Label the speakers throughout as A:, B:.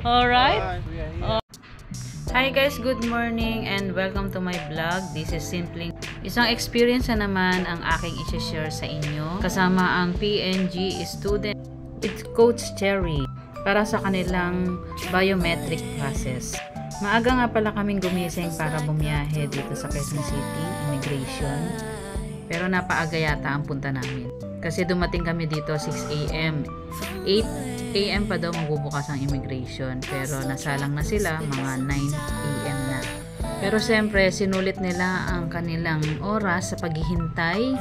A: Alright? Hi guys, good morning and welcome to my vlog. This is simply isang experience na naman ang aking i-share sa inyo. Kasama ang PNG student. It's Coach Cherry para sa kanilang biometric classes. Maaga nga pala kaming gumising para bumiyahe dito sa Quezon City, immigration. Pero napaaga yata ang punta namin. Kasi dumating kami dito 6 AM. 8 AM pa daw magbubukas ang immigration. Pero nasalang na sila, mga 9 AM na. Pero siyempre, sinulit nila ang kanilang oras sa paghihintay.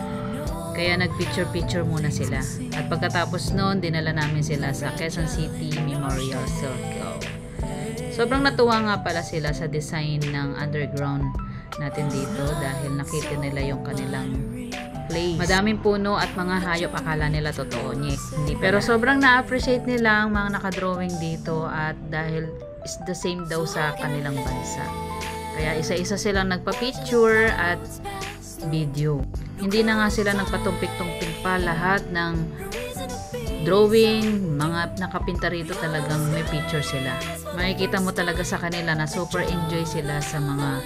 A: Kaya nag-picture-picture muna sila. At pagkatapos noon, dinala namin sila sa Quezon City Memorial Circle. Sobrang natuwa nga pala sila sa design ng underground natin dito dahil nakita nila yung kanilang place. Madaming puno at mga hayop, akala nila totoo. Hindi. Pero sobrang na-appreciate nila ang mga nakadrawing dito at dahil is the same daw sa kanilang bansa. Kaya isa-isa silang nagpa-picture at video. Hindi na nga sila nagpatumpik-tumpik pa, lahat ng drawing, mga nakapinta rito talagang may picture sila. Makikita mo talaga sa kanila na super enjoy sila sa mga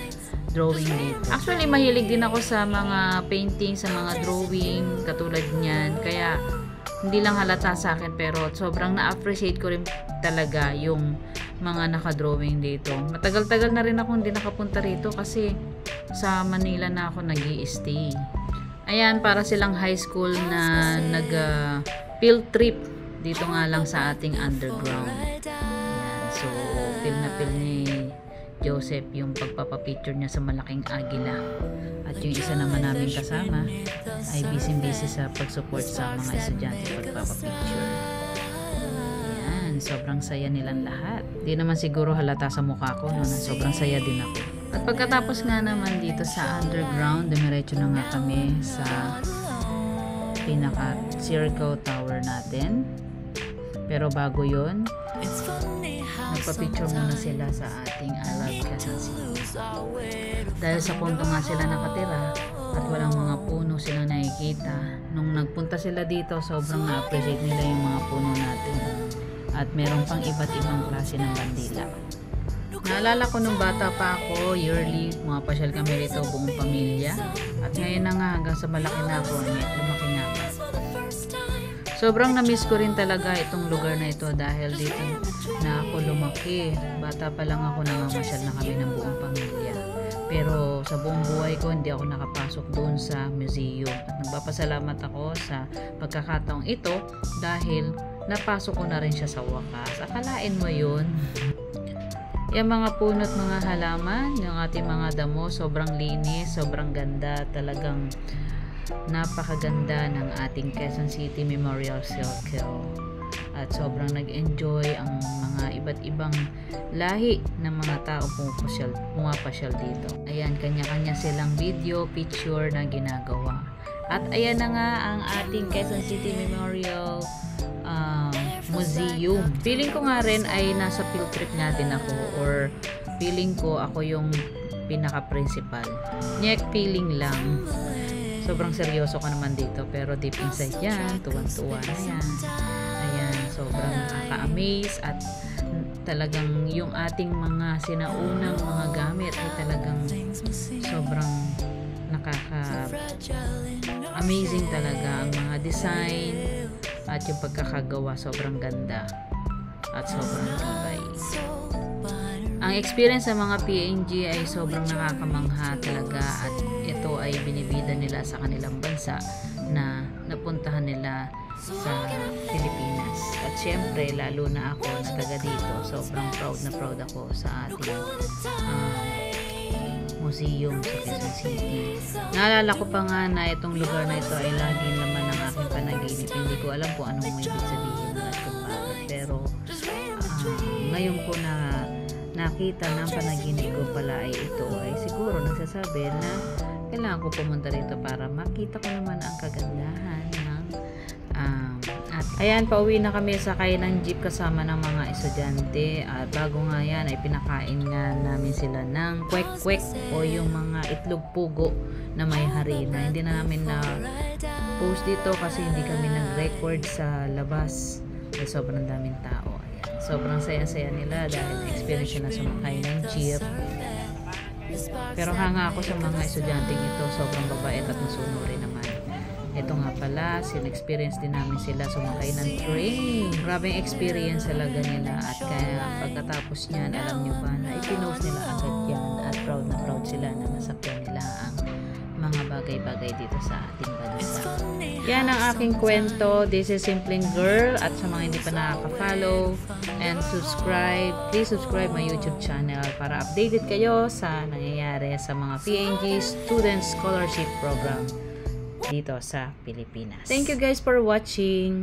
A: drawing dito. Actually, mahilig din ako sa mga painting, sa mga drawing, katulad niyan. Kaya, hindi lang halata sa akin, pero sobrang na-appreciate ko rin talaga yung mga nakadrawing dito. Matagal-tagal na rin ako hindi nakapunta rito kasi sa Manila na ako nag-i-stay. Ayan, para silang high school na nag-field trip dito nga lang sa ating underground. Ayan, so, feel na feel ni Joseph yung pagpapapicture niya sa malaking agila. At yung isa naman namin kasama ay busy-busy sa pag-support sa mga estudyante pagpapapicture. Ayan, sobrang saya nilang lahat. Di naman siguro halata sa mukha ko, no, na sobrang saya din ako. At pagkatapos nga naman dito sa underground, dumiretso na nga kami sa pinaka-circle tower natin. Pero bago yun, nagpa-picture muna sila sa ating I Love Quezon City. Dahil sa punto nga sila nakatira at walang mga puno silang nakikita. Nung nagpunta sila dito, sobrang na-appreciate nila yung mga puno natin. At meron pang iba't ibang klase ng bandila. Naalala ko nung bata pa ako, yearly, mapasyal kami rito buong pamilya. At ngayon na nga, hanggang sa malaki na ako, lumaki na ako. Sobrang na-miss ko rin talaga itong lugar na ito dahil dito na ako lumaki. Bata pa lang ako, namamasyal na kami ng buong pamilya. Pero sa buong buhay ko, hindi ako nakapasok doon sa museum. At nagpapasalamat ako sa pagkakataong ito dahil napasok ko na rin siya sa wakas. Akalain mo yun? Yung mga puno at mga halaman, yung ating mga damo, sobrang linis, sobrang ganda, talagang napakaganda ng ating Quezon City Memorial Circle. At sobrang nag-enjoy ang mga iba't ibang lahi ng mga tao pumapasyal dito. Ayan, kanya-kanya silang video, picture na ginagawa. At ayan na nga ang ating Quezon City Memorial Museum. Feeling ko nga rin ay nasa field trip natin ako, or feeling ko ako yung pinaka-principal. Feeling lang. Sobrang seryoso ka naman dito, pero deep inside yan, tuwan-tuwa na yan. Ayan, sobrang nakaka-amaze at talagang yung ating mga sinaunang mga gamit ay talagang sobrang nakaka-amazing talaga. Ang mga design at yung pagkakagawa, sobrang ganda at sobrang tibay. Ang experience sa mga PNG ay sobrang nakakamangha talaga at ito ay binibida nila sa kanilang bansa na napuntahan nila sa Pilipinas. At syempre, lalo na ako na taga dito, sobrang proud ako sa ating museum sa Quezon City. Naalala ko pa nga na itong lugar na ito ay laging laman ng aking panaginip. Hindi ko alam kung anong may ibig sabihin at kung bakit. Pero ngayon ko na nakita ng panaginip ko pala ay ito ay siguro nagsasabi na kailangan ko pumunta rito para makita ko naman ang kagandahan ng ayan, pauwi na kami, sakay ng jeep kasama ng mga estudyante at bago nga yan ay pinakain nga namin sila ng kwek-kwek o yung mga itlog pugo na may harina. Hindi na namin na post dito kasi hindi kami nag-record sa labas. Sobrang daming tao. Ayan. sobrang saya-saya nila dahil experience na sumakay ng jeep. Pero hanga ako sa mga estudyanteng ito, sobrang babait at masunurin naman. Ito nga pala, sin-experience din namin sila sumakay ng train. Grabing experience talaga nila at kaya pagkatapos niyan, alam nyo ba na ipinost nila agad yan at proud na proud sila na nasakyan nila ang mga bagay-bagay dito sa ating bansa. Yan ang aking kwento. This is Simpleng Girl at sa mga hindi pa nakaka-follow and subscribe, please subscribe my YouTube channel para updated kayo sa nangyayari sa mga PNG Student Scholarship Program dito sa Pilipinas. Thank you guys for watching.